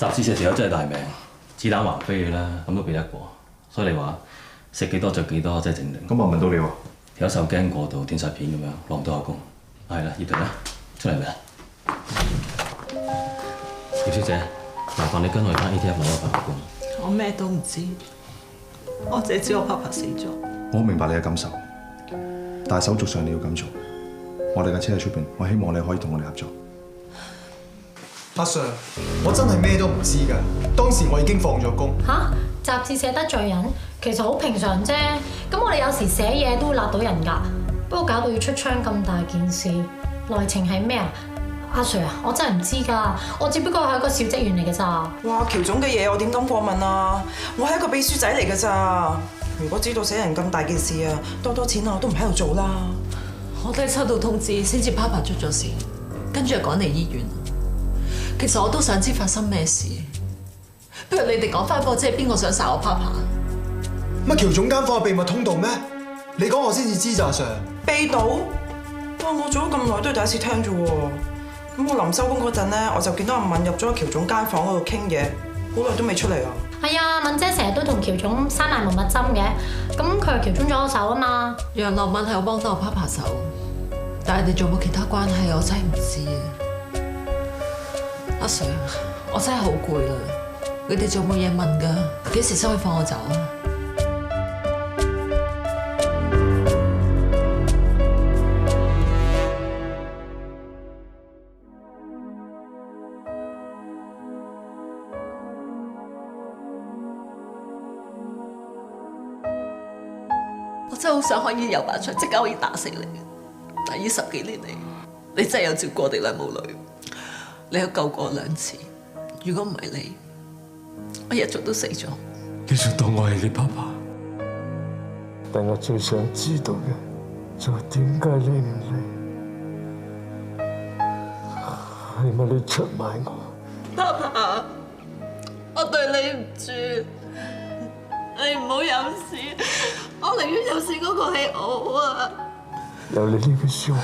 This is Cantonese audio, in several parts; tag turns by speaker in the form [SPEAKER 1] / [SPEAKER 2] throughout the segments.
[SPEAKER 1] 雜誌社條友真係大命，子彈橫飛嘅啦，咁都避得過。所以你話食幾多着幾多，真係整定。
[SPEAKER 2] 咁我問到你喎，
[SPEAKER 1] 條友受驚過度，斷晒片咁樣，落唔到口供。係啦，葉婷啦，出嚟未啊？葉小姐，麻煩你跟我去翻 ATF 攞個份口供。
[SPEAKER 3] 我咩都唔知，我淨係知我 Papa 死咗。
[SPEAKER 2] 我好明白你嘅感受，但係手續上你要咁做。我哋架車喺出邊，我希望你可以同我哋合作。
[SPEAKER 4] 阿 Sir， 我真係咩都唔知㗎，當時我已經放咗工。
[SPEAKER 5] 嚇！雜誌寫得罪人，其實好平常啫。咁我哋有時寫嘢都會辣到人㗎，不過搞到要出槍咁大件事，內情係咩啊？阿 Sir 啊，我真係唔知㗎，我只不過係一個小職員嚟嘅咋。
[SPEAKER 3] 哇！喬總嘅嘢我點敢過問啊？我係一個秘書仔嚟嘅咋。如果知道死人咁大件事啊，多錢啊我都唔喺度做啦。
[SPEAKER 6] 我都係收到通知先至 Papa 出咗事，跟住就趕嚟醫院。其實我都想知發生咩事，不如你哋講翻個即係邊個想殺我 Papa？
[SPEAKER 4] 乜喬總間房有秘密通道咩？你講我先至知咋 Sir？
[SPEAKER 3] 秘道？哇！我做咗咁耐都係第一次聽啫喎。咁我臨收工嗰陣咧，我就見到阿敏入咗喬總間房嗰度傾嘢，好耐都未出嚟啊。
[SPEAKER 5] 係啊，敏姐成日都同喬總閂埋門密針嘅，咁佢係喬總咗手啊嘛。
[SPEAKER 6] 楊樂敏係我幫到我 Papa 手，但係你哋仲冇其他關係，我真係唔知啊。阿 Sir， 我真係好攰啦，你哋仲冇嘢問㗎？幾時先可以放我走啊？我真係好想可以有把槍即刻可以打死你，但係呢10幾年嚟，你真係有照顧我哋兩母女。你有救過我2次，如果唔係你，我一早都死咗。
[SPEAKER 7] 你仲當我係你爸爸？但我最想知道嘅就係點解你唔嚟？係咪你出賣我？
[SPEAKER 6] 爸爸，我對你唔住，你唔好有事，我寧願有事嗰個係我啊！
[SPEAKER 7] 有你呢句説話。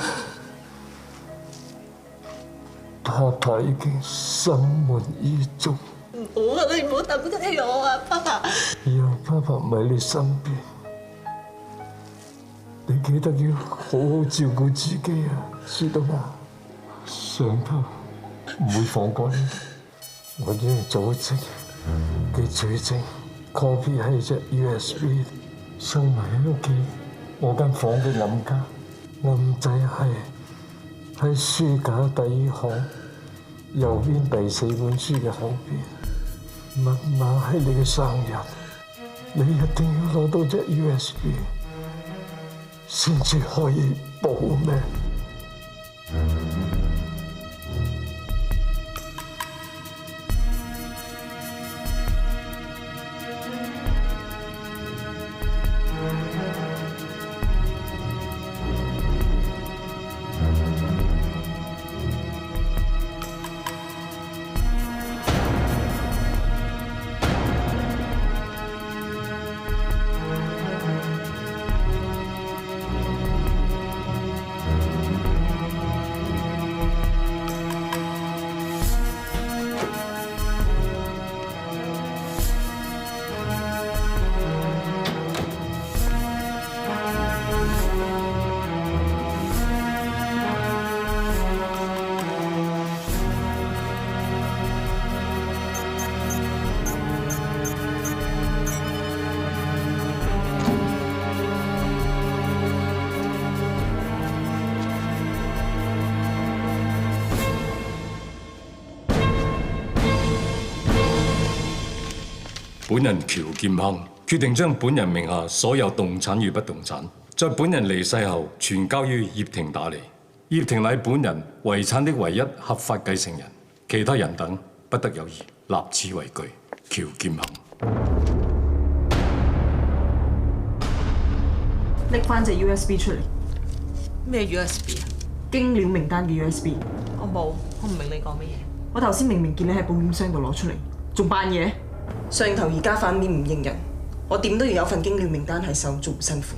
[SPEAKER 7] 爸爸已經心滿意足。
[SPEAKER 6] 唔好啊！你唔好抌低我啊，爸爸。
[SPEAKER 7] 以後爸爸唔喺你身邊，你記得要好好照顧自己啊，知道嗎？上頭唔會放過你。我已經組織嘅罪證 copy 喺隻 USB 收埋喺屋企我間房嘅暗格，暗仔喺書架第2行右邊第4本書嘅後邊，密碼係你嘅生日，你一定要攞到隻 USB 先至可以保命。本人喬劍鏗決定將本人名下所有動產與不動產，在本人離世後全交於葉婷打理。葉婷乃本人遺產的唯一合法繼承人，其他人等不得有異，立此為據。喬劍鏗，
[SPEAKER 3] 拎翻隻 USB 出嚟。
[SPEAKER 6] 咩 USB 啊？
[SPEAKER 3] 經料名單嘅 USB。
[SPEAKER 6] 我冇，我唔明你講乜嘢。
[SPEAKER 3] 我頭先明明見你喺保險箱度攞出嚟，仲扮嘢。上頭而家反面唔認人，我點都要有份經料名單喺手，仲唔辛苦？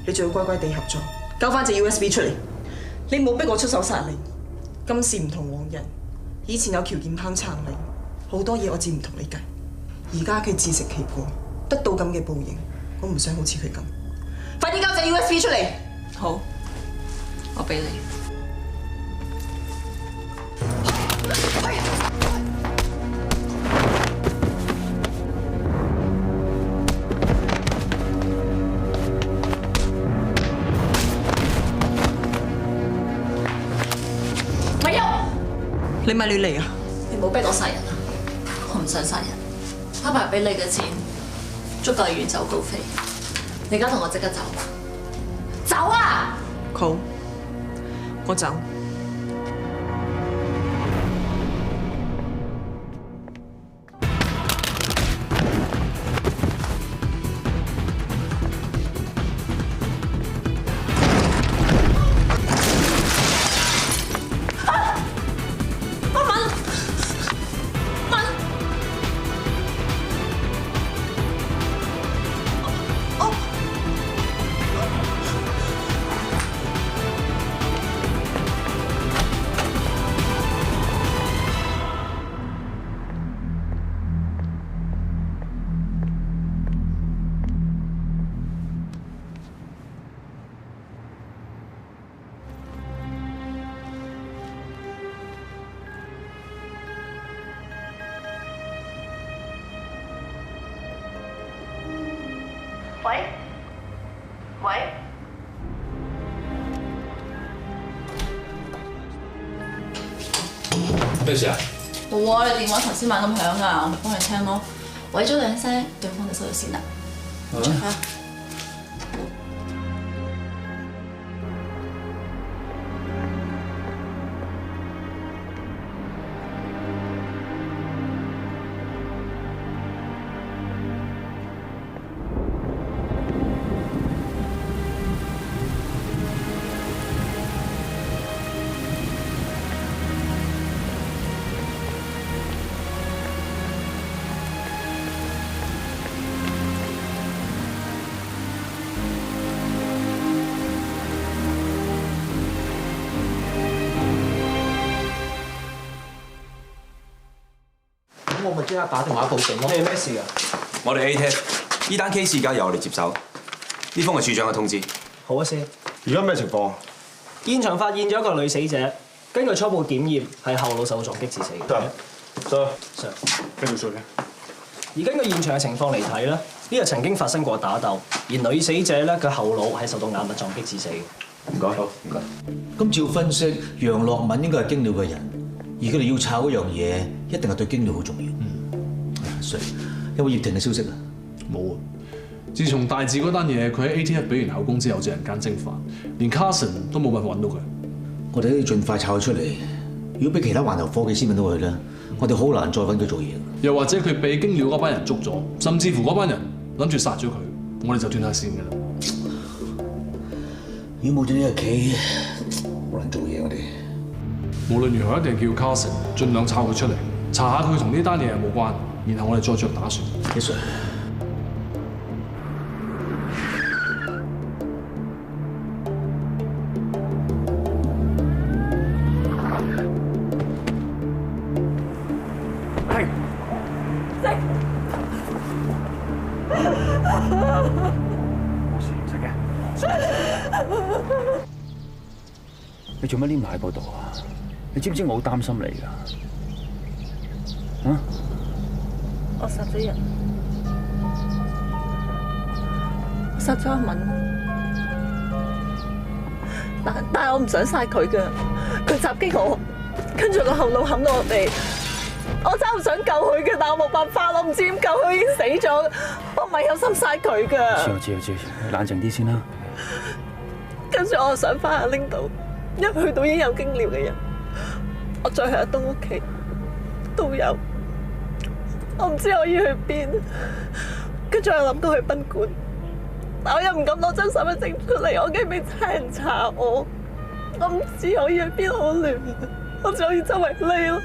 [SPEAKER 3] 你仲要乖乖地合作，交翻隻 USB 出嚟。你冇逼我出手殺你，今次唔同往日。以前有喬劍鏗撐你，好多嘢我知唔同你計。而家佢自食其果，得到咁嘅報應，我唔想好似佢咁。快啲交隻 USB 出嚟！
[SPEAKER 6] 好，我俾你。
[SPEAKER 3] 你咪亂嚟啊！
[SPEAKER 6] 你冇逼我殺人啊！我唔想殺人，阿爸俾你嘅錢足夠遠走高飛。你而家同我即刻走，走啊！
[SPEAKER 3] 好，我走。
[SPEAKER 8] 喂？
[SPEAKER 9] 咩事啊？
[SPEAKER 6] 冇啊！你電話頭先猛咁響啊，我咪幫你聽咯。喂咗兩聲，對方就收咗線啦。
[SPEAKER 10] 我咪即刻打電話報警咯！你係咩事啊？
[SPEAKER 11] 我哋 A-Team 呢單 case 而家由我哋接手，呢封係處長嘅通知。
[SPEAKER 10] 好啊，先。
[SPEAKER 2] 而家咩情況？
[SPEAKER 10] 現場發現咗一個女死者，根據初步檢驗係後腦受撞擊致死嘅。
[SPEAKER 2] 得，Sir，
[SPEAKER 10] 繼續嘅。而根據現場嘅情況嚟睇咧，呢度曾經發生過打鬥，而女死者咧佢後腦係受到硬物撞擊致死嘅。
[SPEAKER 11] 唔該，好，唔該。
[SPEAKER 12] 咁照分析，楊樂敏應該係經理嘅人，而佢哋要炒嗰樣嘢，一定係對經理好重要。Sir，有冇葉婷嘅消息啊？
[SPEAKER 9] 冇啊！自從大志嗰單嘢，佢喺 ATF 俾完口供之後，就人間蒸發，連 Carson 都冇辦法揾到佢。
[SPEAKER 12] 我哋都要盡快炒佢出嚟。如果俾其他環球科技先揾到佢咧，我哋好難再揾佢做嘢。
[SPEAKER 9] 又或者佢被經理嗰班人捉咗，甚至乎嗰班人諗住殺咗佢，我哋就斷下線㗎啦。
[SPEAKER 12] 如果冇咗呢個棋，好難做嘢我哋。
[SPEAKER 9] 無論如何，一定叫 Carson 盡量炒佢出嚟，查下佢同呢單嘢有冇關，然後我哋再作打算。
[SPEAKER 12] Yes sir。
[SPEAKER 13] 你做乜匿埋喺嗰度啊？你知唔知我好擔心你㗎？啊！
[SPEAKER 6] 我殺咗人，殺咗阿敏，但係我唔想殺佢㗎。佢襲擊我，跟住個後腦冚到我地，我真係好想救佢嘅，但我冇辦法，我唔知點救佢，已經死咗。我唔係有心殺佢㗎。
[SPEAKER 13] 我知，冷靜啲先啦。
[SPEAKER 6] 跟住我就想翻下拎到。一去到已經有經驗嘅人，我再去阿東屋企都有，我唔知我要去邊，跟住我諗到去賓館，但我又唔敢攞張身份證出嚟，我驚俾差人查我唔知我要去邊，好亂，我只可以周圍匿咯，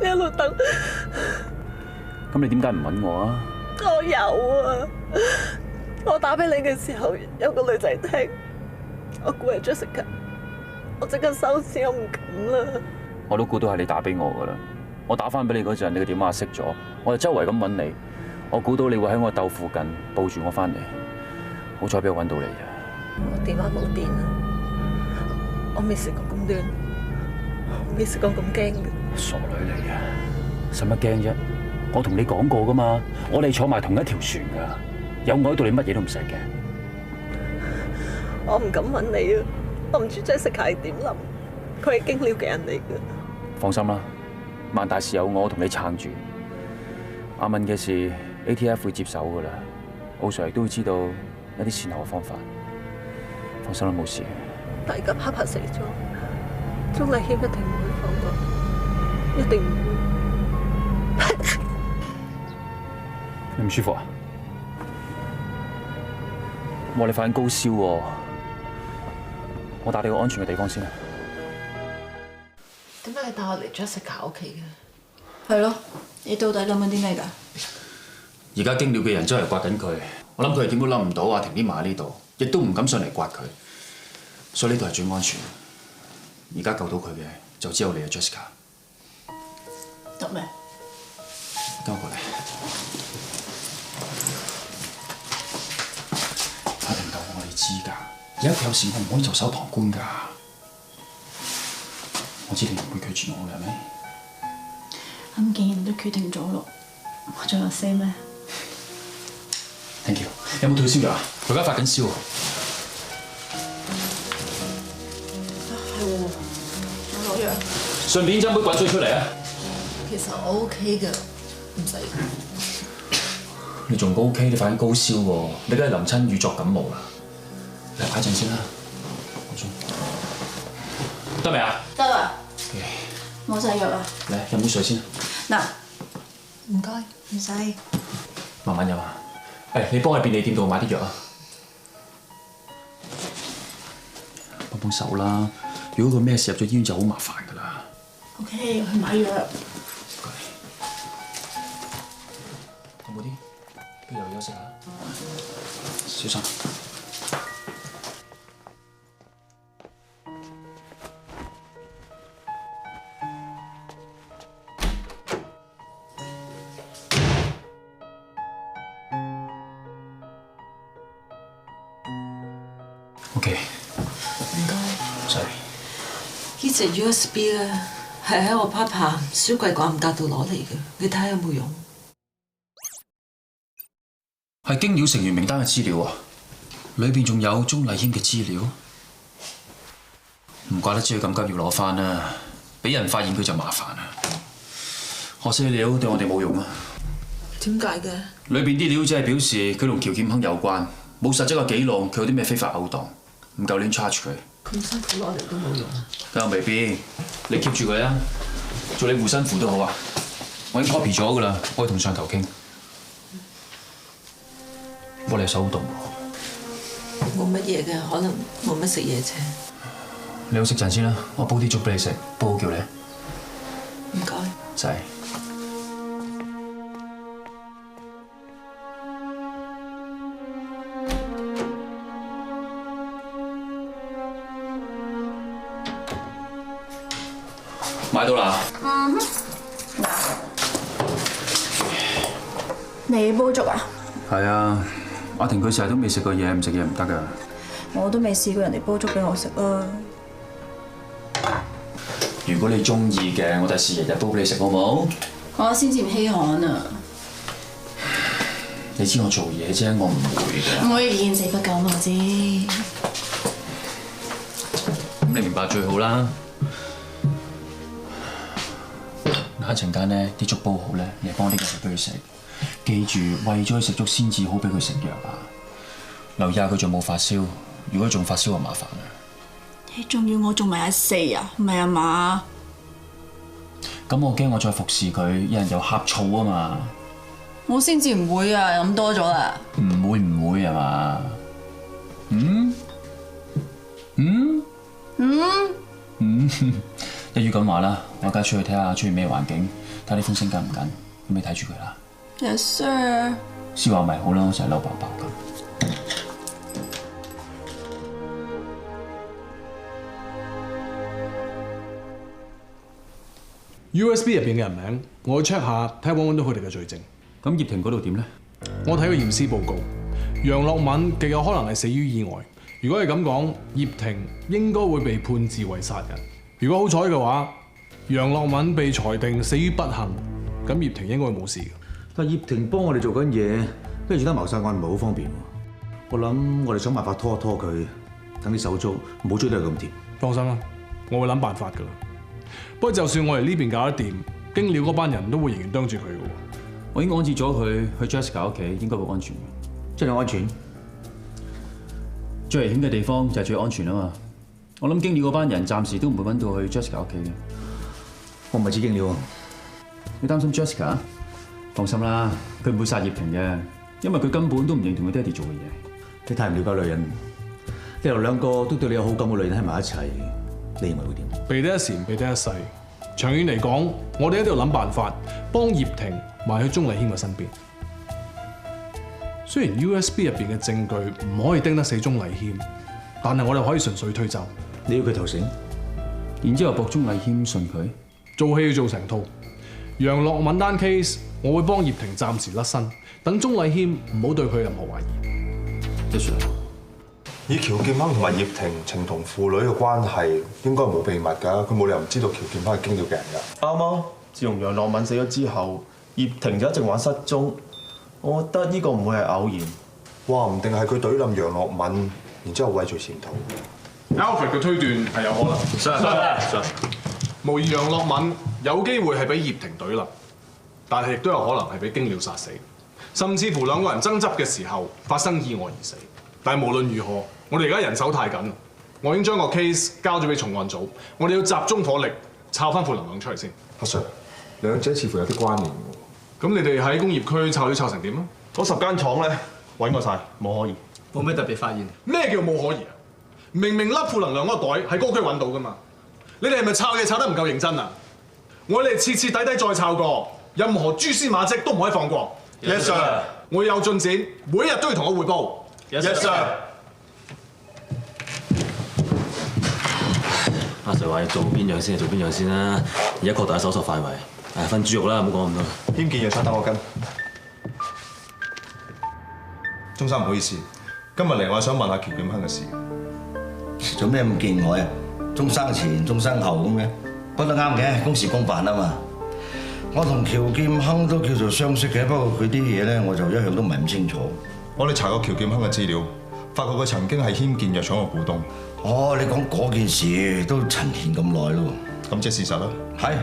[SPEAKER 6] 一路等。
[SPEAKER 13] 咁你點解唔揾我啊？
[SPEAKER 6] 我有啊，我打俾你嘅時候有個女仔聽，我估係 Jessica。我即刻收線，我唔敢啦。
[SPEAKER 13] 我都估到係你打俾我㗎啦，我打翻俾你嗰陣，你個電話熄咗，我就周圍咁揾你，我估到你會喺我竇附近抱住我翻嚟，好彩俾我揾到你啫。
[SPEAKER 6] 我電話冇電啊！我未試過咁亂，未試過咁驚嘅。
[SPEAKER 13] 傻女嚟啊！使乜驚啫？我同你講過噶嘛，我哋坐埋同一條船噶，有我喺度，你乜嘢都唔使驚。
[SPEAKER 6] 我唔敢揾你啊！我唔知 Jessica 係點諗，佢係經了嘅人嚟嘅。
[SPEAKER 13] 放心啦，萬大事有我同你撐住。阿敏嘅事 ，ATF 會接手噶啦，奧 Sir 亦都會知道一啲善後嘅方法。放心啦，冇事。
[SPEAKER 6] 大家怕死咗，鍾麗謙一定唔會放過，一定唔會。
[SPEAKER 13] 你唔舒服啊？哇！你發緊高燒喎，我帶你去安全嘅地方先。
[SPEAKER 6] 點解你帶我嚟 Jessica 屋企嘅？
[SPEAKER 8] 係咯，你到底諗緊啲咩㗎？
[SPEAKER 12] 而家經了嘅人周圍刮緊佢，我諗佢係點都諗唔到阿婷啲埋喺呢度，亦都唔敢上嚟刮佢，所以呢度係最安全。而家救到佢嘅就只有你啊 ，Jessica。
[SPEAKER 8] 得咩？
[SPEAKER 12] 跟我過嚟。阿婷救我哋知㗎，而家佢有事我唔可以袖手旁觀㗎。我知你唔會拒絕我嘅，係咪？
[SPEAKER 8] 咁既然都決定咗咯，我仲有 say 咩
[SPEAKER 12] ？Thank you。有冇退燒藥啊？佢而家發緊燒啊！
[SPEAKER 8] 係喎，我攞藥。
[SPEAKER 12] 順便斟杯滾水出嚟啊！
[SPEAKER 6] 其實我 OK 嘅，唔使。
[SPEAKER 12] 你仲高 OK？你發緊高燒喎，你梗係淋親雨作感冒啦。嚟擺陣先啦，得未啊？
[SPEAKER 8] 得啦。冇晒藥啦。
[SPEAKER 12] 嚟飲杯水先。
[SPEAKER 8] 嗱，
[SPEAKER 6] 唔該，
[SPEAKER 8] 唔使。
[SPEAKER 12] 慢慢飲啊！誒，你幫我喺便利店度買啲藥啊！幫手啦！如果佢咩事入咗醫院就好麻煩㗎啦。
[SPEAKER 8] OK，我去買藥。
[SPEAKER 12] 好冇啲？不如休息下。小心。OK。
[SPEAKER 6] 唔該。
[SPEAKER 12] 唔使。
[SPEAKER 6] 呢隻 USB 咧係喺我 Papa 書櫃掛唔格度攞嚟嘅，你睇下有冇用？
[SPEAKER 12] 係經料成員名單嘅資料啊，裏邊仲有鍾麗謙嘅資料，唔怪得知佢咁急要攞翻啦，俾人發現佢就麻煩啦。可惜料對我哋冇用啊。
[SPEAKER 6] 點解嘅？
[SPEAKER 12] 裏邊啲料只係表示佢同喬劍亨有關，冇實質嘅記錄，佢有啲咩非法勾當，唔夠亂 charge 佢。
[SPEAKER 6] 咁辛苦攞嚟都冇用。
[SPEAKER 12] 梗係未必，你 keep 住佢啊，做你護身符都好啊。我已經 copy 咗㗎啦，我可以同上頭傾。不過你手好凍喎。
[SPEAKER 6] 冇乜嘢嘅，可能冇乜食嘢啫。
[SPEAKER 12] 你好食陣先啦，我煲啲粥俾你食，煲好叫你。
[SPEAKER 6] 唔該。
[SPEAKER 12] 仔。買到啦。
[SPEAKER 8] 嗱，你煲粥啊？
[SPEAKER 12] 係啊，阿婷佢成日都未食過嘢，唔食嘢唔得㗎。
[SPEAKER 8] 我都未試過人哋煲粥俾我食啊。
[SPEAKER 12] 如果你中意嘅，我第時日日煲俾你食好冇？
[SPEAKER 8] 我先至唔稀罕啊！
[SPEAKER 12] 你知我做嘢啫，我唔會㗎。
[SPEAKER 8] 我要見死不救我知。
[SPEAKER 12] 咁你明白最好啦。一陣間咧，啲粥煲好咧，你幫我啲嘢食俾佢食。記住，為咗佢食粥先至好俾佢食藥啊！留意下佢仲冇發燒，如果仲發燒就麻煩啦。
[SPEAKER 8] 你仲要我做埋阿四啊？唔係啊嘛？
[SPEAKER 12] 咁我驚我再服侍佢，有人有呷醋啊嘛。
[SPEAKER 8] 我先至唔會啊，諗多咗啦。
[SPEAKER 12] 唔會係嘛？一於咁話啦，我而家出去睇下出面咩環境，睇啲風聲緊唔緊，咁你睇住佢啦。
[SPEAKER 8] Yes sir。
[SPEAKER 12] 燒話咪好啦，成日嬲爆爆咁。
[SPEAKER 9] USB 入邊嘅人名，我去 check 下睇下揾唔揾到佢哋嘅罪證。
[SPEAKER 12] 咁葉婷嗰度點咧？
[SPEAKER 9] 我睇過驗屍報告，楊樂敏極有可能係死於意外。如果係咁講，葉婷應該會被判自為殺人。如果好彩嘅話，楊樂敏被裁定死於不幸，咁葉婷應該會冇事嘅。
[SPEAKER 14] 但葉婷幫我哋做緊嘢，跟住單謀殺案唔係好方便喎。我諗我哋想辦法拖一拖佢，等啲手足唔好追得佢咁貼。
[SPEAKER 9] 放心啦，我會諗辦法㗎啦。不過就算我哋呢邊搞得掂，經料嗰班人都會仍然盯住佢嘅喎。
[SPEAKER 12] 我已經安置咗佢去 Jessica 屋企，應該會安全嘅。
[SPEAKER 14] 真係安全？
[SPEAKER 12] 最危險嘅地方就係最安全啊嘛！我諗經料嗰班人暫時都唔會揾到去 Jessica 屋企嘅。
[SPEAKER 14] 我唔係知經料啊！
[SPEAKER 12] 你擔心 Jessica？ 放心啦，佢唔會殺葉婷嘅，因為佢根本都唔認同佢爹哋做嘅嘢。
[SPEAKER 14] 你太唔了解女人，你由兩個都對你有好感嘅女人喺埋一齊，你認為會點？
[SPEAKER 9] 避得一時唔避得一世。長遠嚟講，我哋一定要諗辦法幫葉婷埋去鍾麗軒嘅身邊。雖然 USB 入邊嘅證據唔可以盯得死鍾麗軒，但係我哋可以順水推舟。
[SPEAKER 14] 你要佢投誠，
[SPEAKER 12] 然之後博鍾麗軒信佢，
[SPEAKER 9] 做戲要做成套。楊樂敏單 case， 我會幫葉婷暫時甩身，等鍾麗軒唔好對佢任何懷疑。
[SPEAKER 12] Yes sir。
[SPEAKER 2] 以喬劍亨同埋葉婷情同父女嘅關係，應該冇秘密㗎。佢冇理由唔知道喬劍亨係經料嘅人㗎。
[SPEAKER 15] 啱啊！自從楊樂敏死咗之後，葉婷就一直玩失蹤。我覺得呢個唔會係偶然。
[SPEAKER 2] 話唔定係佢懟冧楊樂敏，然之後畏罪潛逃。
[SPEAKER 9] Alfred 嘅推斷係有可能。Sir。無疑楊樂敏有機會係俾葉婷懟冧，但係亦都有可能係俾經料殺死，甚至乎兩個人爭執嘅時候發生意外而死。但係無論如何，我哋而家人手太緊，我已經將個 case 交咗俾重案組，我哋要集中火力抄翻傅能亮出嚟先。
[SPEAKER 2] 阿 Sir， 兩者似乎有啲關聯喎。
[SPEAKER 9] 咁你哋喺工業區抄料抄成點啊？
[SPEAKER 15] 嗰10間廠咧揾過晒，冇可疑。
[SPEAKER 10] 冇咩特別發現。
[SPEAKER 9] 咩叫冇可疑啊？明明笠傅能亮嗰個袋喺嗰區揾到㗎嘛？你哋係咪抄嘢抄得唔夠認真啊？我哋徹徹底底再抄過，任何蛛絲馬跡都唔可以放過。
[SPEAKER 15] Yes sir。
[SPEAKER 9] 我有進展，每日都要同我匯報。
[SPEAKER 15] Yes sir。
[SPEAKER 1] 阿 Sir 話要做邊樣先就做邊樣先啦，而家擴大搜索範圍，分豬肉啦，唔好講咁多。
[SPEAKER 2] 添件藥水等我跟。鍾生唔好意思，今日嚟我係想問下喬劍亨嘅事。
[SPEAKER 16] 做咩咁見外啊？鐘生前鐘生後咁嘅，不過都啱嘅，公事公辦啊嘛。我同喬劍亨都叫做相識嘅，不過佢啲嘢咧我就一向都唔係咁清楚。
[SPEAKER 2] 我哋查過喬劍亨嘅資料，發覺佢曾經係軒健藥廠嘅股東。
[SPEAKER 16] 哦，你講嗰件事都陳年咁耐咯。
[SPEAKER 2] 咁即係事實啦。
[SPEAKER 16] 係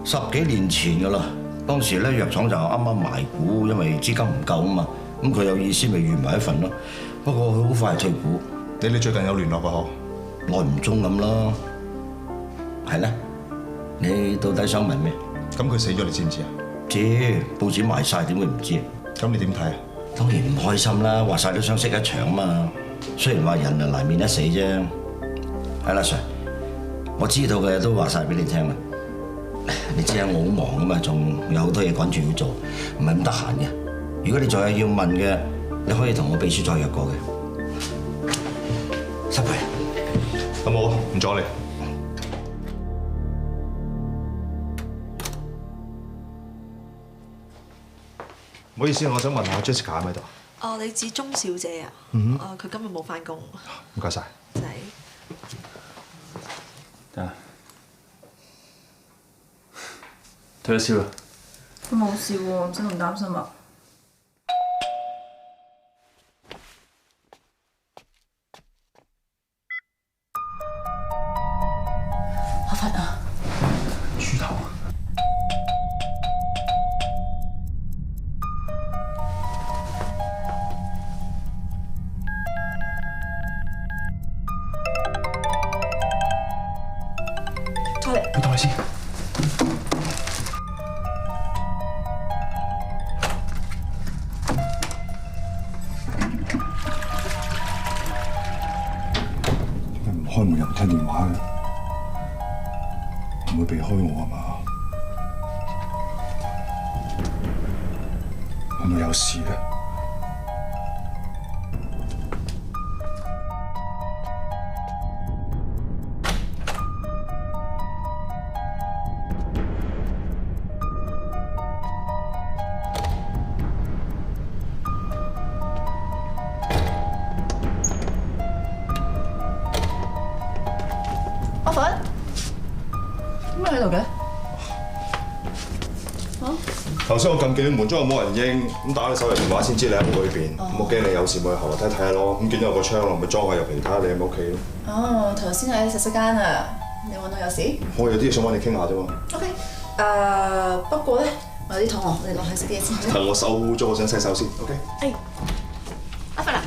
[SPEAKER 16] 10幾年前噶啦，當時咧藥廠就啱啱賣股，因為資金唔夠啊嘛。咁佢有意思咪預埋一份咯。不過佢好快退股。
[SPEAKER 2] 你哋最近有聯絡過嗬？
[SPEAKER 16] 耐唔中咁咯。係咧，你到底想問咩？
[SPEAKER 2] 咁佢死咗，你知唔知啊？
[SPEAKER 16] 知，報紙賣晒，點會唔知啊？
[SPEAKER 2] 咁你點睇啊？
[SPEAKER 16] 當然唔開心啦，話晒都相識一場啊嘛。雖然話人啊難免一死啫。係啦 ，Sir， 我知道嘅都話晒俾你聽啦。你知啊，我好忙啊嘛，仲有好多嘢趕住要做，唔係咁得閒嘅。如果你仲有要問嘅，你可以同我秘書再約過嘅。失陪。
[SPEAKER 2] 咁好，唔阻你。唔好意思，我想問下 Jessica 喺咪度？
[SPEAKER 6] 哦，你指鐘小姐啊？佢今日冇返工。
[SPEAKER 2] 唔該晒。
[SPEAKER 6] 仔。
[SPEAKER 12] 得。退咗燒啦。
[SPEAKER 8] 我冇事喎，唔使咁擔心啊。阿佛啊！
[SPEAKER 12] 豬頭。
[SPEAKER 2] 你等我先。點解唔開門又唔聽電話嘅？唔會避開我啊嘛？會唔會有事咧？先我撳幾門鐘又冇人應，咁打你手提電話先知你喺冇裏邊。我驚你有事咪去後樓梯睇下咯。咁見到有個窗咯，咪裝下入嚟睇下你喺唔喺屋企咯。
[SPEAKER 8] 哦，頭先喺食室間啊，你揾我有事？
[SPEAKER 2] 我有啲嘢想揾你傾下啫嘛。
[SPEAKER 8] OK，不過咧，我有啲肚餓，我哋落去食啲嘢先。
[SPEAKER 2] 等我收咗，我想洗手先。OK。
[SPEAKER 8] 誒，阿芬啊，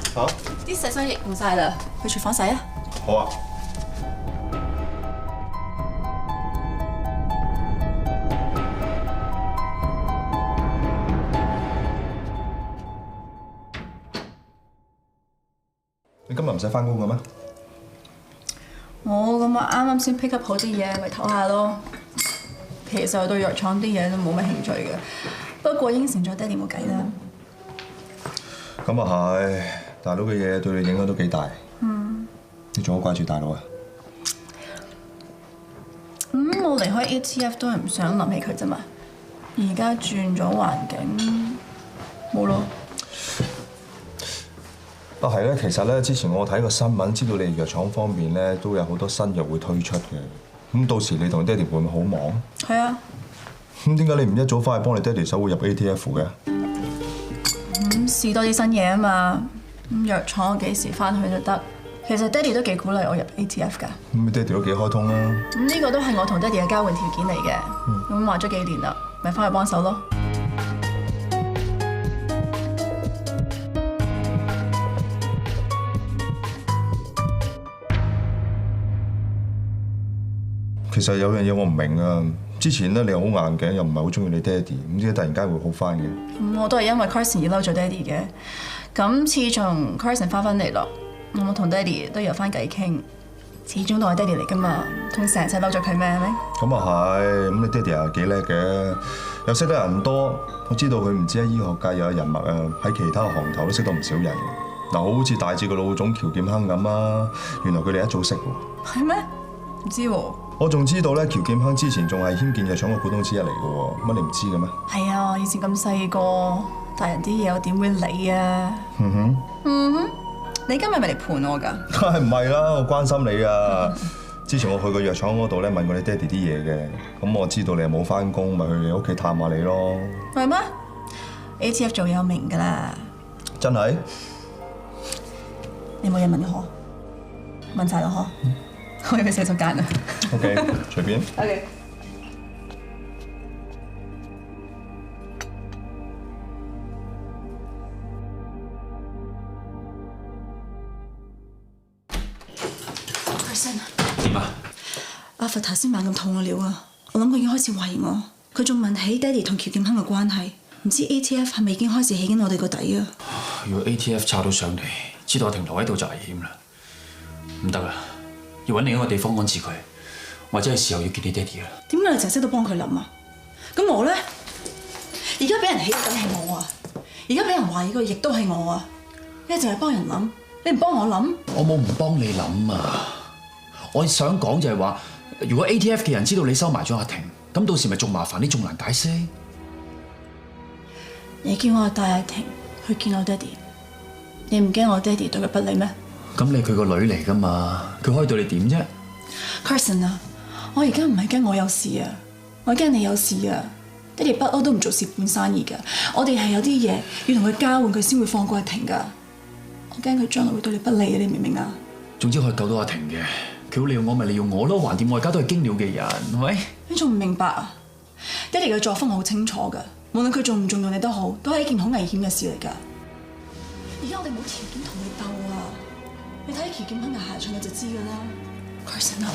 [SPEAKER 8] 啲洗手液用晒啦，去廚房洗啊。
[SPEAKER 2] 好啊。你今日唔使翻工嘅咩？
[SPEAKER 8] 我咁啊，啱啱先 pick up 好啲嘢，咪唞下咯。其實我對藥廠啲嘢都冇乜興趣嘅，不過應承咗爹哋冇計啦。
[SPEAKER 2] 咁啊係，大佬嘅嘢對你影響都幾大。你仲好掛住大佬啊？
[SPEAKER 8] 我離開 ATF 都係唔想諗起佢啫嘛。而家轉咗環境，冇咯。
[SPEAKER 2] 係咧，其實咧，之前我睇個新聞，知道你哋藥廠方面咧都有好多新藥會推出嘅。咁到時你同爹哋會唔會好忙？
[SPEAKER 8] 係啊。
[SPEAKER 2] 咁點解你唔一早翻去幫你爹哋手會入 ATF 嘅？
[SPEAKER 8] 試多啲新嘢啊嘛。藥廠幾時翻去都得。其實爹哋都幾鼓勵我入 ATF 㗎。
[SPEAKER 2] 咁你爹哋都幾開通啦。
[SPEAKER 8] 呢個都係我同爹哋嘅交換條件嚟嘅。咁話咗幾年啦，咪翻去幫手咯。
[SPEAKER 2] 其實有樣嘢我唔明啊！之前咧你又好硬頸，又唔係好中意你爹哋，唔知突然間會好翻嘅。
[SPEAKER 8] 我都係因為 Carson 而嬲咗爹哋嘅。咁自從 Carson 翻返嚟咯，我同爹哋都有翻偈傾。始終都係爹哋嚟噶嘛，同成世嬲咗佢咩？係咪？咁
[SPEAKER 2] 啊係，咁你爹哋又幾叻嘅，又識得人多。我知道佢唔止喺醫學界有人脈啊，喺其他行頭都識到唔少人。嗱，好似大致個老總喬劍亨咁啊，原來佢哋一早識喎。
[SPEAKER 8] 係咩？唔知喎。
[SPEAKER 2] 我仲知道咧，喬劍亨之前仲係軒健藥廠嘅股東之一嚟嘅喎，乜你唔知嘅咩？
[SPEAKER 8] 係啊，以前咁細個，大人啲嘢我點會理啊？你今日咪嚟盤我㗎？
[SPEAKER 2] 梗係唔係啦，我關心你啊！之前我去過藥廠嗰度咧，問過你爹哋啲嘢嘅，咁我知道你又冇翻工，咪去你屋企探下你咯。
[SPEAKER 8] 係咩 ？ATF 做有名㗎啦。
[SPEAKER 2] 真係？
[SPEAKER 8] 你冇嘢問我？問晒咯嗬？我要去洗手間啊。
[SPEAKER 2] OK， 隨便。
[SPEAKER 8] OK。
[SPEAKER 12] 點啊？
[SPEAKER 8] 阿佛頭先猛咁吐我料啊！我諗佢已經開始懷疑我。佢仲問起爹哋同喬劍亨嘅關係，唔知 ATF 係咪已經開始起緊我哋個底啊？
[SPEAKER 12] 如果 ATF 查到上嚟，知道我停留喺度就危險啦。唔得啦，要揾另一個地方安置佢，或者係時候要見你爹哋啦。
[SPEAKER 8] 點解你淨係識得幫佢諗啊？咁我咧，而家俾人起嘅梗係我啊！而家俾人懷疑嘅亦都係我啊！你淨係幫人諗，你唔幫我諗？
[SPEAKER 12] 我冇唔幫你諗啊！我想講就係話，如果 ATF 嘅人知道你收埋咗阿婷，咁到時咪仲麻煩，你仲難解釋。
[SPEAKER 8] 你叫我帶阿婷去見我爹哋，你唔驚我爹哋對佢不利咩？
[SPEAKER 12] 咁你佢個女嚟噶嘛，佢可以對你點啫
[SPEAKER 8] ？Carson 啊，我而家唔係驚我有事啊，我驚你有事啊！爹哋不嬲都唔做蝕本生意噶，我哋係有啲嘢要同佢交換，佢先會放過阿婷噶。我驚佢將來會對你不利，你明唔明啊？
[SPEAKER 12] 總之可以救到阿婷嘅，佢好利用我咪利用我咯，橫掂我而家都係經了嘅人，係咪？你仲唔明白啊？爹哋嘅作風我好清楚噶，無論佢重唔重用你都好，都係一件好危險嘅事嚟噶。而家我哋冇條件同你鬥啊！你睇喬劍亨嘅下場你就知噶啦。Carson 啊，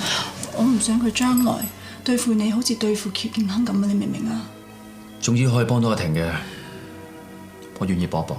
[SPEAKER 12] 我唔想佢將來對付你好似對付喬劍亨咁啊！你明唔明啊？總之可以幫到阿婷嘅，我願意幫一幫。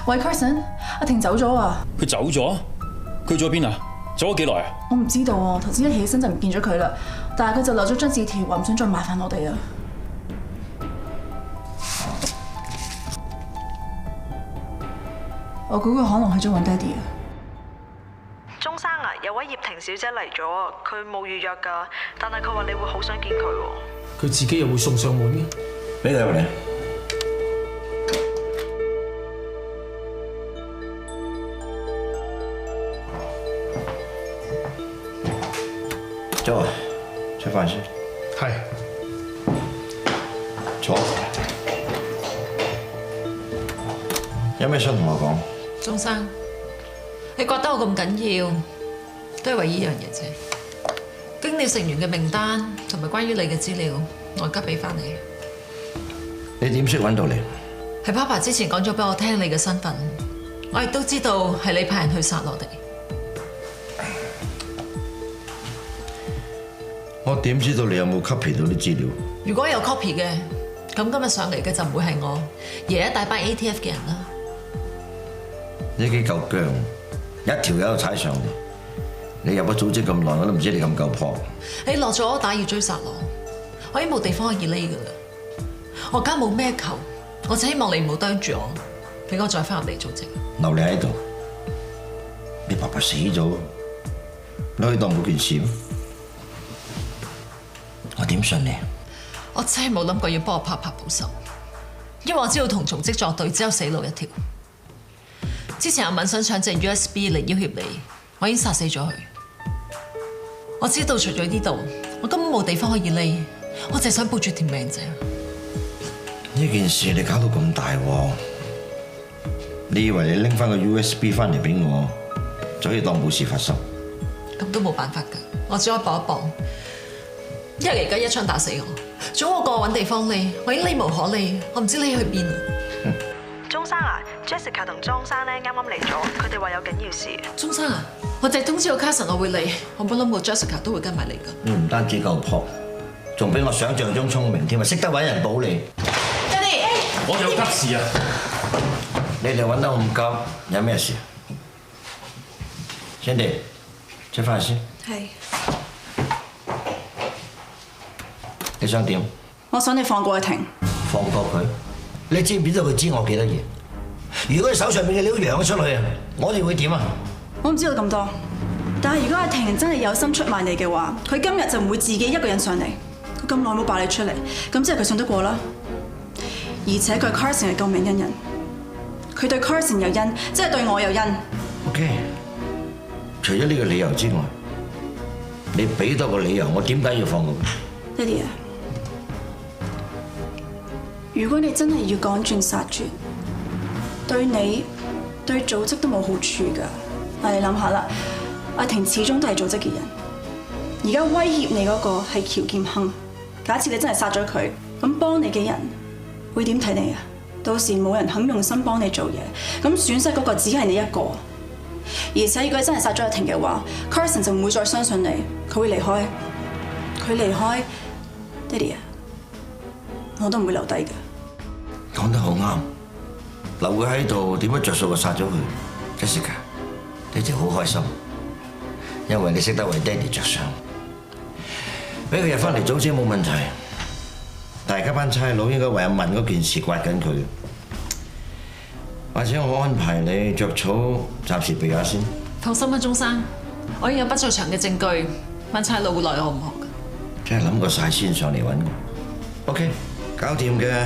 [SPEAKER 12] 喂 ，Carson， 阿婷走咗啊！
[SPEAKER 13] 佢走咗？佢去咗邊啊？走咗幾耐啊？
[SPEAKER 8] 我唔知道啊，頭先一起身就唔見咗佢啦。但係佢就留咗張字條，話唔想再麻煩我哋啊。我估佢可能去咗揾爹哋啊。
[SPEAKER 17] 鐘生啊，有位葉婷小姐嚟咗啊，佢冇預約㗎，但係佢話你會好想見佢喎。
[SPEAKER 10] 佢自己又會送上門嘅。
[SPEAKER 16] 俾佢入嚟。走啊，食飯先。
[SPEAKER 9] 係。
[SPEAKER 16] 坐。有咩想同我講？
[SPEAKER 6] 鐘生，你覺得我咁緊要，都係為呢樣嘢啫。經理成員嘅名單同埋關於你嘅資料，我而家俾翻你。
[SPEAKER 16] 你點識揾到你？
[SPEAKER 6] 係 Papa 之前講咗俾我聽你嘅身份，我亦都知道係你派人去殺我哋。
[SPEAKER 16] 我點知道你有冇 copy 到啲資料？
[SPEAKER 6] 如果有 copy 嘅，咁今日上嚟嘅就唔會係我，而係一大班 ATF 嘅人啦。
[SPEAKER 16] 你幾夠薑，一條友踩上嚟。你入咗組織咁耐，我都唔知你咁夠撲。
[SPEAKER 6] 你落咗打要追殺我已經冇地方可以匿噶啦。我而家冇咩求，我只希望你唔好啄住我，俾我再翻入嚟組織。
[SPEAKER 16] 留你喺度，你爸爸死咗，你可以當冇件事。我點信你？
[SPEAKER 6] 我真係冇諗過要幫我拍保守，因為我知道同組織作對只有死路一條。之前阿敏想搶隻 USB 嚟要挾你，我已經殺死咗佢。我知道除咗呢度，我根本冇地方可以匿，我淨係想保住條命啫。
[SPEAKER 16] 呢件事你搞到咁大鑊，你以為你拎翻個 USB 翻嚟俾我，就可以當冇事發生？
[SPEAKER 6] 咁都冇辦法㗎，我只可以搏一搏。因為而家一槍打死我，總好過我揾地方匿，我已經匿無可匿，我唔知匿去邊啊！
[SPEAKER 17] 鐘生啊 ，Jessica 同莊生咧啱啱嚟咗，佢哋話有緊要事。
[SPEAKER 6] 鐘生啊，我淨係通知個 Carson 我會嚟，我冇諗過 Jessica 都會跟埋嚟㗎。
[SPEAKER 16] 你唔單止夠撲，仲比我想象中聰明添啊！識得揾人保你。
[SPEAKER 6] 爹哋，
[SPEAKER 12] 我有急事啊！
[SPEAKER 16] 你哋揾得咁急，有咩事？Cindy，出翻去先。
[SPEAKER 8] 係。
[SPEAKER 16] 你想點？
[SPEAKER 8] 我想你放過阿婷。
[SPEAKER 16] 放過佢？你知唔知道佢知我幾多嘢？如果佢手上邊嘅料揚咗出去啊，我哋會點啊？
[SPEAKER 8] 我唔知道咁多，但係如果阿婷真係有心出賣你嘅話，佢今日就唔會自己一個人上嚟。佢咁耐冇爆你出嚟，咁即係佢信得過啦。而且佢係 Carson 嘅救命恩人，佢對 Carson 有恩，即係對我有恩。
[SPEAKER 16] OK， 除咗呢個理由之外，你俾多個理由，我點解要放過佢？
[SPEAKER 8] 爹哋啊，如果你真係要趕盡殺絕，對你對組織都冇好處㗎。你諗下啦，阿婷始終都係組織嘅人，而家威脅你嗰個係喬劍亨。假設你真係殺咗佢，咁幫你嘅人會點睇你啊？到時冇人肯用心幫你做嘢，咁損失嗰個只係你一個。而且如果你真係殺咗阿婷嘅話 ，Carson 就唔會再相信你，佢會離開。佢離開。爹哋啊，我都唔會留低嘅。
[SPEAKER 16] 講得好啱，留佢喺度點樣着數就殺咗佢。Jessica， 你就好開心，因為你識得為爹哋着想。俾佢入翻嚟組織冇問題，大家班差佬應該為阿文嗰件事刮緊佢。或者我安排你着草暫時避下先。
[SPEAKER 6] 放心啦，鐘生，我已經有不在場嘅證據，班差佬會奈我唔何㗎。
[SPEAKER 16] 真係諗過晒先上嚟揾我。OK， 搞掂嘅，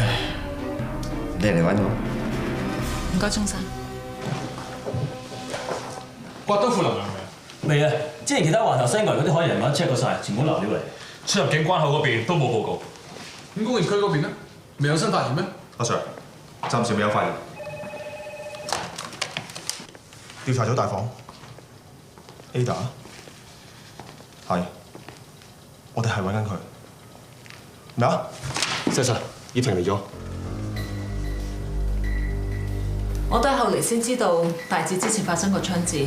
[SPEAKER 16] 你嚟揾我。
[SPEAKER 6] 唔該，鐘生。
[SPEAKER 9] 刮到負能量未？
[SPEAKER 1] 未啊！之前其他環頭西外嗰啲海人物 check 過晒，全部流料嚟。
[SPEAKER 9] 出入境關口嗰邊都冇報告。咁工業區嗰邊咧，未有新發現咩？
[SPEAKER 2] 阿 Sir， 暫時未有發現。調查組大房 ，Ada， 係。我哋係揾緊佢。咩啊？Sir， 葉婷嚟咗。
[SPEAKER 6] 我都係後嚟先知道大致之前發生過槍戰。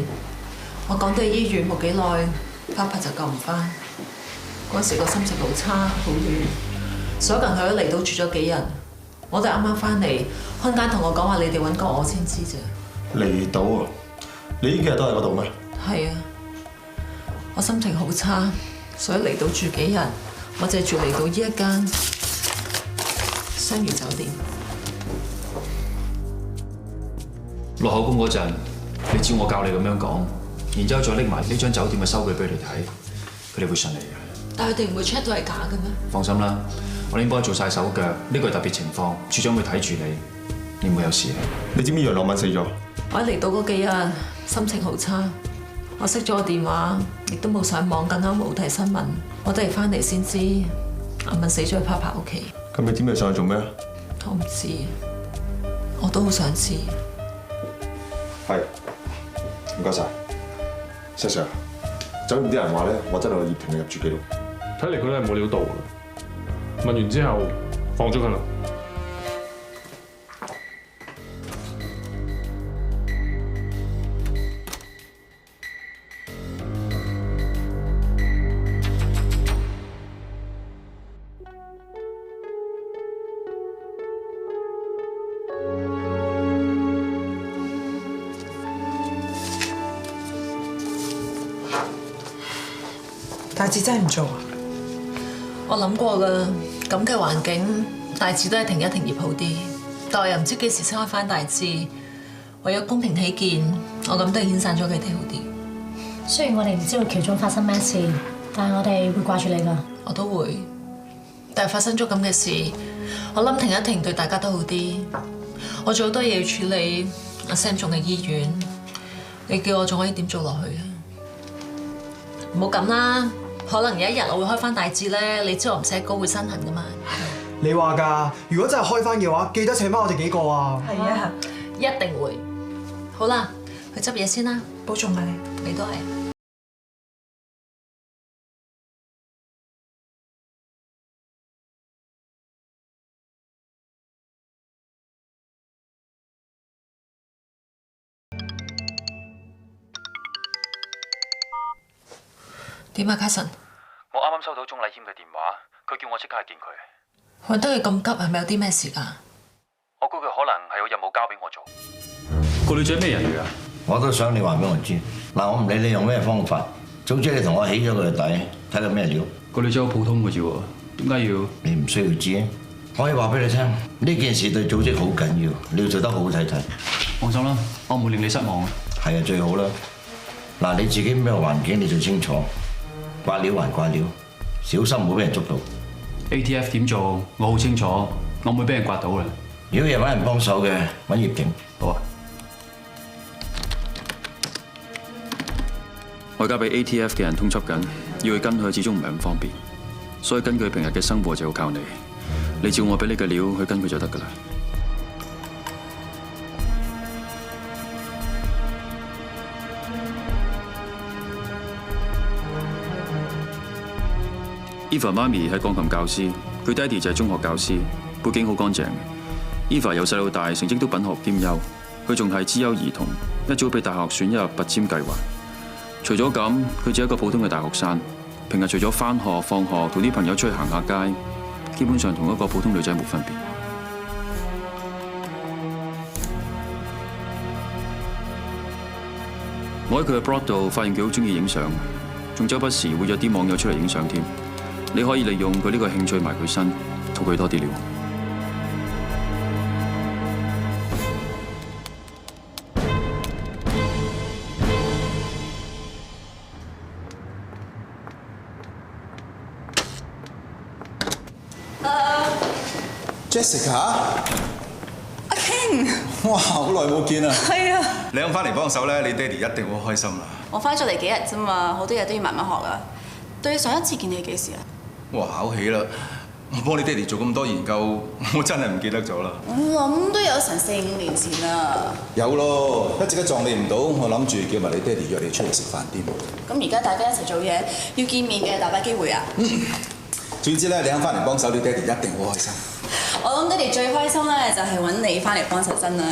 [SPEAKER 6] 我趕到醫院冇幾耐，Papa 就救唔翻。嗰時個心情好差，好亂。所有人去咗離島住咗幾日，我哋啱啱翻嚟，看更同我講話你哋揾過我先知啫。
[SPEAKER 2] 離島啊？你呢幾日都喺嗰度咩？
[SPEAKER 6] 係啊，我心情好差。所以嚟到住幾日，我就住嚟到呢一間雙魚酒店。
[SPEAKER 12] 落口供嗰陣，你照我教你咁樣講，然之後再拎埋呢張酒店嘅收據俾佢哋睇，佢哋會信你嘅。
[SPEAKER 6] 但係佢哋唔會 check 到係假嘅咩？
[SPEAKER 12] 放心啦，我已經幫你做晒手腳，呢個係特別情況，處長會睇住你，你唔會有事嘅。
[SPEAKER 15] 你知唔知楊樂敏死咗？
[SPEAKER 6] 我嚟到嗰幾日心情好差，我熄咗個電話，亦都冇上網，更加冇睇新聞。我哋翻嚟先知阿敏死咗喺 Papa 屋企。
[SPEAKER 15] 咁你知唔知上去做咩啊？
[SPEAKER 6] 我唔知，我都好想知。
[SPEAKER 15] 係，唔該晒。石 Sir， 酒店啲人話咧，我真係有葉婷嘅入住記錄。
[SPEAKER 9] 睇嚟佢都係冇料到啦。問完之後放咗佢啦。
[SPEAKER 3] 大志真係唔做啊？
[SPEAKER 6] 我諗過㗎，咁嘅環境，大志都係停一停業好啲。但我又唔知幾時先開翻大志。為咗公平起見，我諗都係遣散咗佢哋好啲。
[SPEAKER 5] 雖然我哋唔知道其中發生咩事，但係我哋會掛住你㗎。
[SPEAKER 6] 我都會。但係發生咗咁嘅事，我諗停一停對大家都好啲。我仲好多嘢要處理，阿 Sam 仲喺醫院，你叫我仲可以點做落去啊？唔好咁啦。可能有一日我會開翻大志咧，你知我唔寫稿會身痕噶嘛？
[SPEAKER 4] 你話㗎？如果真係開翻嘅話，記得請翻我哋幾個啊！
[SPEAKER 6] 係啊，一定會。好啦，去執嘢先啦，
[SPEAKER 3] 保重啊你。
[SPEAKER 6] 你都係。點啊，卡神？
[SPEAKER 13] 我啱啱收到鍾麗謙嘅電話，佢叫我即刻去見佢。
[SPEAKER 6] 揾得佢咁急，係咪有啲咩事㗎？
[SPEAKER 13] 我估佢可能係有任務交俾我做。
[SPEAKER 1] 個女仔咩人嚟㗎？
[SPEAKER 16] 我都想你話俾我知。嗱，我唔理你用咩方法，總之你同我起咗佢嘅底，睇到咩料。
[SPEAKER 1] 個女仔好普通嘅啫喎，點解要？
[SPEAKER 16] 你唔需要知，可以話俾你聽，呢件事對組織好緊要，你要做得好好睇睇。
[SPEAKER 1] 放心啦，我唔會令你失望嘅。
[SPEAKER 16] 係啊，最好啦。嗱，你自己咩環境你最清楚。掛料還掛料，小心唔好俾人捉到。
[SPEAKER 1] ATF 點做，我好清楚，我唔會俾人刮到嘅。
[SPEAKER 16] 如果有揾人幫手嘅，揾葉婷。
[SPEAKER 1] 好啊。
[SPEAKER 13] 我而家俾 ATF 嘅人通緝緊，要去跟佢始終唔係咁方便，所以根據平日嘅生活就要靠你。你照我俾你嘅料去跟佢就得㗎啦。Eva 媽咪係鋼琴教師，佢爹哋就係中學教師，背景好乾淨。Eva 由細到大成績都品學兼優，佢仲係資優兒童，一早俾大學選入拔尖計劃。除咗咁，佢只係一個普通嘅大學生，平日除咗返學、放學同啲朋友出去行下街，基本上同一個普通女仔冇分別。我喺佢嘅 blog 度發現佢好中意影相，仲周不時會約啲網友出嚟影相添。你可以利用佢呢個興趣埋佢身，同佢多啲料。
[SPEAKER 18] Jessica， 阿 King， 哇，好耐冇見啊！
[SPEAKER 19] 係啊，
[SPEAKER 18] 你肯翻嚟幫手咧，你爹哋一定好開心啦。
[SPEAKER 19] 我翻咗嚟幾日啫嘛，好多嘢都要慢慢學啊。對上一次見你幾時啊？
[SPEAKER 18] 哇，考起啦！我幫你爹哋做咁多研究，我真係唔記得咗啦。
[SPEAKER 19] 我諗都有成4、5年前啦。
[SPEAKER 18] 有咯，一直都撞你唔到，我諗住叫埋你爹哋約你出嚟食飯添。
[SPEAKER 19] 咁而家大家一齊做嘢，要見面嘅大把機會啊！
[SPEAKER 18] 總之咧，你肯翻嚟幫手，你爹哋一定好開心。
[SPEAKER 19] 我諗爹哋最開心咧，就係揾你翻嚟幫手真啦。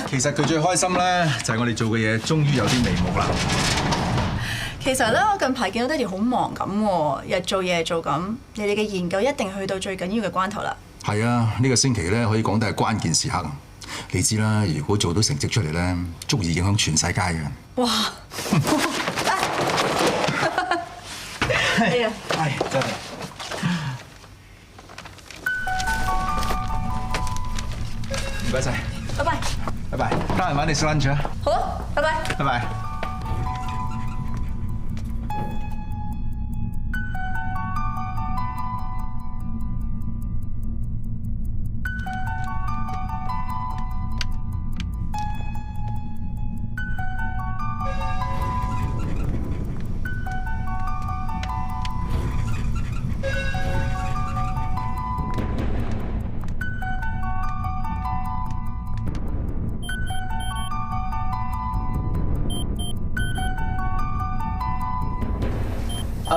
[SPEAKER 18] 其實佢最開心咧，就係我哋做嘅嘢終於有啲眉目啦。
[SPEAKER 19] 其實咧，我近排見到爹哋好忙咁喎，日做夜做咁。你哋嘅研究一定去到最緊要嘅關頭啦。
[SPEAKER 14] 係啊，呢個星期咧可以講得係關鍵時刻。你知啦，如果做到成績出嚟咧，足以影響全世界嘅。
[SPEAKER 19] 哇！係啊，
[SPEAKER 18] 係真係。唔該晒。
[SPEAKER 19] 拜拜。
[SPEAKER 14] 拜拜，得閒揾你食 lunch 啊！
[SPEAKER 19] 好啊，拜拜。
[SPEAKER 14] 拜拜。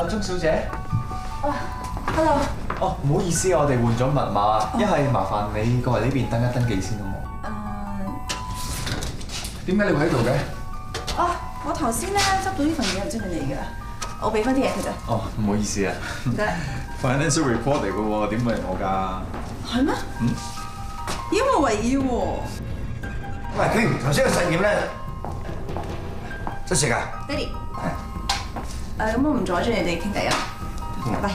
[SPEAKER 20] 鐘小姐。
[SPEAKER 19] Hello。
[SPEAKER 20] 哦，唔好意思，我哋換咗密碼，一係麻煩你過嚟呢邊登一登記先好冇？點解你會喺度嘅？
[SPEAKER 19] 我頭先咧執到呢份嘢，唔知係你㗎，我俾翻啲嘢佢咋。
[SPEAKER 20] 哦，唔好意思啊。
[SPEAKER 19] 唔該。
[SPEAKER 20] Financial report 嚟嘅喎，點會係我㗎？
[SPEAKER 19] 係咩？因為為意喎。
[SPEAKER 16] 喂，佢頭先個實驗咧，出事㗎？
[SPEAKER 19] 爹哋。咁我唔阻住你哋傾偈啊。拜拜。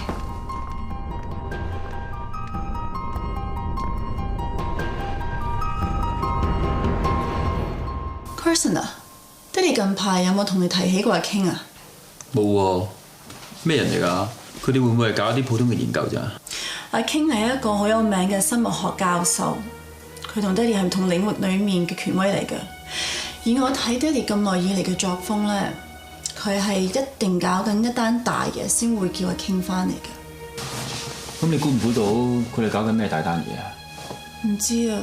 [SPEAKER 19] Carson 啊，爹哋近排有冇同你提起過阿 King 啊？
[SPEAKER 12] 冇喎，咩人嚟㗎？佢哋會唔會係搞一啲普通嘅研究咋？
[SPEAKER 19] 阿 King 係一個好有名嘅生物學教授，佢同爹哋係唔同領域裡面嘅權威嚟嘅。以我睇爹哋咁耐以嚟嘅作風咧，佢係一定搞緊一單大嘢先會叫阿 King 翻嚟嘅。
[SPEAKER 12] 咁你估唔估到佢哋搞緊咩大單嘢啊？
[SPEAKER 19] 唔知啊，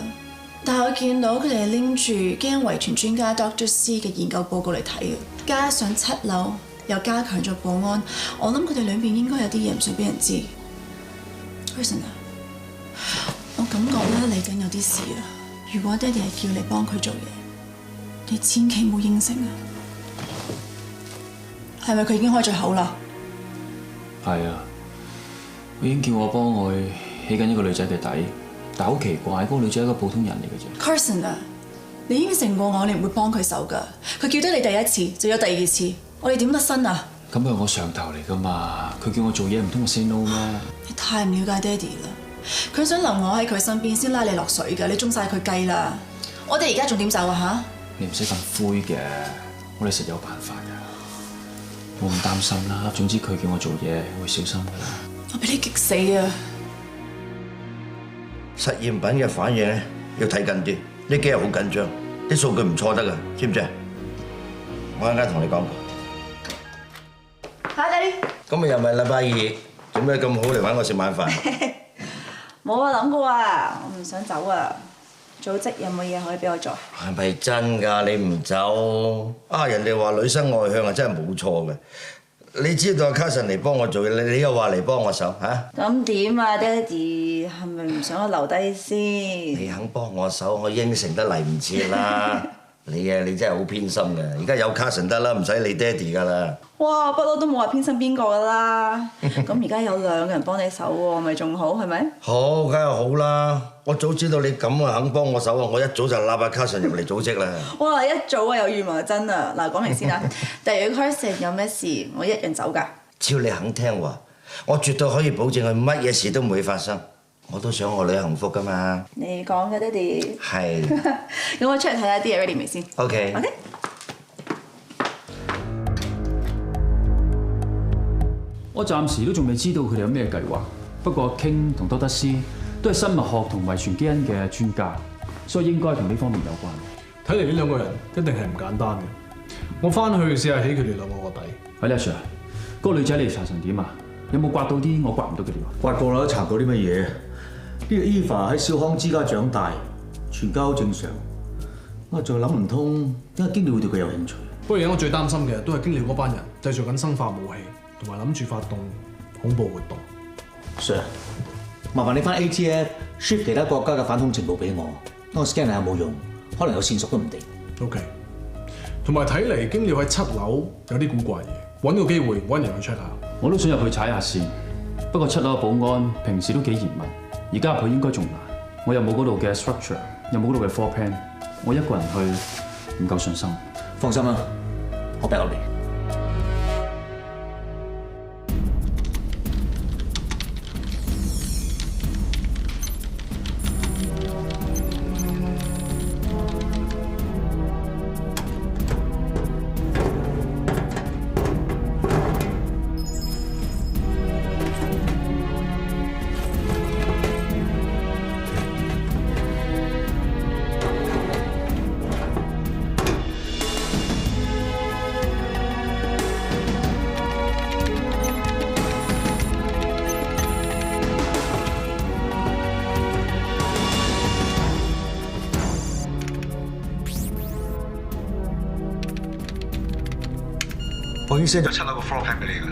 [SPEAKER 19] 但係我見到佢哋係拎住基因遺傳專家 Dr. C 嘅研究報告嚟睇嘅，加上7樓又加強咗保安，我諗佢哋兩邊應該有啲嘢唔想俾人知。Carson 啊，我感覺咧嚟緊有啲事啊！如果爹哋係叫你幫佢做嘢，你千祈唔好應承啊！係咪佢已經開咗口啦？
[SPEAKER 12] 係啊，佢已經叫我幫佢起緊一個女仔嘅底，但係好奇怪，嗰個女仔係一個普通人嚟嘅啫。
[SPEAKER 19] Carson 啊，你應承過我，你唔會幫佢手㗎。佢叫得你第一次，就有第二次，我哋點得身啊？
[SPEAKER 12] 咁係我上頭嚟㗎嘛，佢叫我做嘢唔通我 say no 咩？
[SPEAKER 19] 你太唔了解爹哋啦！佢想留我喺佢身邊先拉你落水㗎，你中晒佢計啦！我哋而家仲點走啊嚇？
[SPEAKER 12] 你唔使咁灰嘅，我哋實有辦法㗎，冇咁擔心啦。總之佢叫我做嘢，我會小心㗎啦。
[SPEAKER 19] 我俾你激死啊！
[SPEAKER 16] 實驗品嘅反應咧要睇緊啲，呢幾日好緊張，啲數據唔錯得㗎，知唔知啊？我陣間同你講過。
[SPEAKER 19] 嚇，爹哋！
[SPEAKER 16] 今日又唔係禮拜二，做咩咁好嚟揾我食晚飯？
[SPEAKER 19] 冇啊，諗過啊，我唔想走啊。組織有冇嘢可以俾我做？
[SPEAKER 16] 係咪真㗎？你唔走啊？人哋話女生外向啊，真係冇錯嘅。你知道阿 Carson 嚟幫我做嘢，你又話嚟幫我手嚇？
[SPEAKER 19] 咁點啊，爹哋係咪唔想我留低先？
[SPEAKER 16] 你肯幫我手，我應承得嚟唔切啦。你真係好偏心嘅。而家有 Carson 得啦，唔使理爹哋㗎啦。
[SPEAKER 19] 哇，不嬲都冇話偏心邊個㗎啦。咁而家有2個人幫你手喎，咪仲好係咪？
[SPEAKER 16] 好，梗係好啦。我早知道你咁啊肯幫我手啊，我一早就拉阿 Carson 入嚟組織啦。
[SPEAKER 19] 哇！一早啊有預謀真啊！嗱，講明先啦。但係如果 Carson 有咩事，我一樣走㗎。
[SPEAKER 16] 只要你肯聽話，我絕對可以保證佢乜嘢事都唔會發生。我都想我女幸福㗎嘛。
[SPEAKER 19] 你講嘅爹哋。係。咁我出嚟睇下啲嘢 ready 未先
[SPEAKER 16] OK。
[SPEAKER 12] 我暫時都仲未知道佢哋有咩計劃，不過 King 同 Dr. C 都係生物學同遺傳基因嘅專家，所以應該同呢方面有關。
[SPEAKER 9] 睇嚟呢2個人一定係唔簡單嘅。我翻去試下起佢哋2個個底。
[SPEAKER 12] 喂，阿 Sir，嗰個女仔你查成點啊？有冇刮到啲我刮唔到嘅料？
[SPEAKER 14] 刮過啦，都查過啲乜嘢？呢個 Eva 喺小康之家長大，全家好正常。我仲諗唔通點解經理會對佢有興趣。
[SPEAKER 9] 不過而家我最擔心嘅都係經理嗰班人製造緊生化武器，同埋諗住發動恐怖活動。
[SPEAKER 14] Sir， 麻煩你翻 ATF shift 其他國家嘅反恐情報俾我，等我 scan 下有冇用，可能有線索都唔定。
[SPEAKER 9] OK。同埋睇嚟經理喺7樓有啲古怪嘢，揾個機會揾人去 check 下。
[SPEAKER 12] 我都想入去踩下線，不過7樓嘅保安平時都幾嚴密，而家入去應該仲難。我又冇嗰度嘅 structure， 又冇嗰度嘅 floor plan， 我一個人去唔夠信心。
[SPEAKER 14] 放心啦，我 back 你。我已經 send 咗7樓個 floor plan 俾你㗎。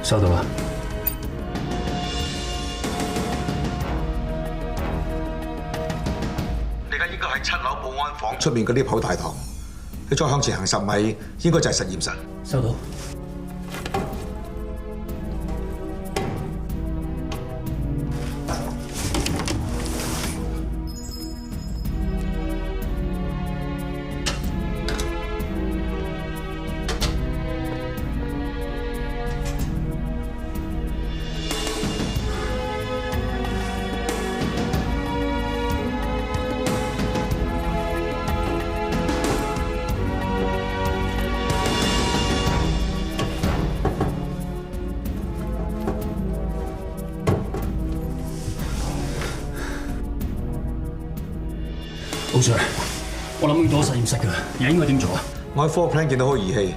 [SPEAKER 12] 收到啦。
[SPEAKER 14] 你而家應該喺7樓保安房出面嗰啲口大堂，你再向前行10米，應該就係實驗室。
[SPEAKER 12] 收到。
[SPEAKER 13] 奧 Sir， 我諗到實驗室㗎啦，而家應該點做啊？
[SPEAKER 14] 我喺 floor plan 見到個儀器，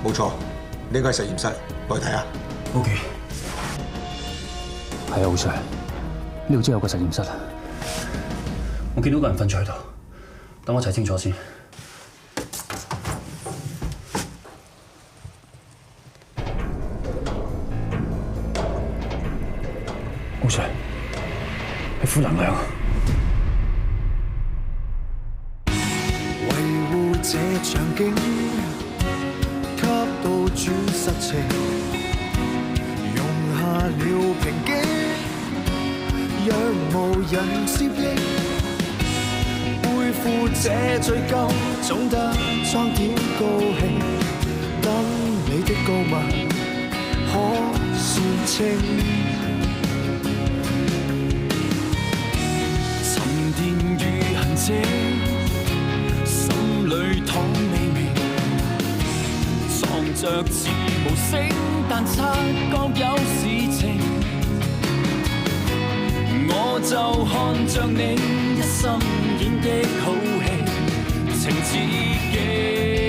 [SPEAKER 14] 冇錯，你應該係實驗室，過去睇下。
[SPEAKER 13] OK。係啊，奧 Sir， 呢度真係有個實驗室啊！我見到個人瞓咗喺度，等我睇清楚先。奧 Sir， 係負能量。
[SPEAKER 21] 這場景給到主實情，容下了平靜，若無人接應，背負這罪疚，總得裝點高興，等你的告密可算清，沉澱如痕跡。裏淌美味，藏着似無聲，但察覺有事情。我就看着你一心演的好戲，情自己。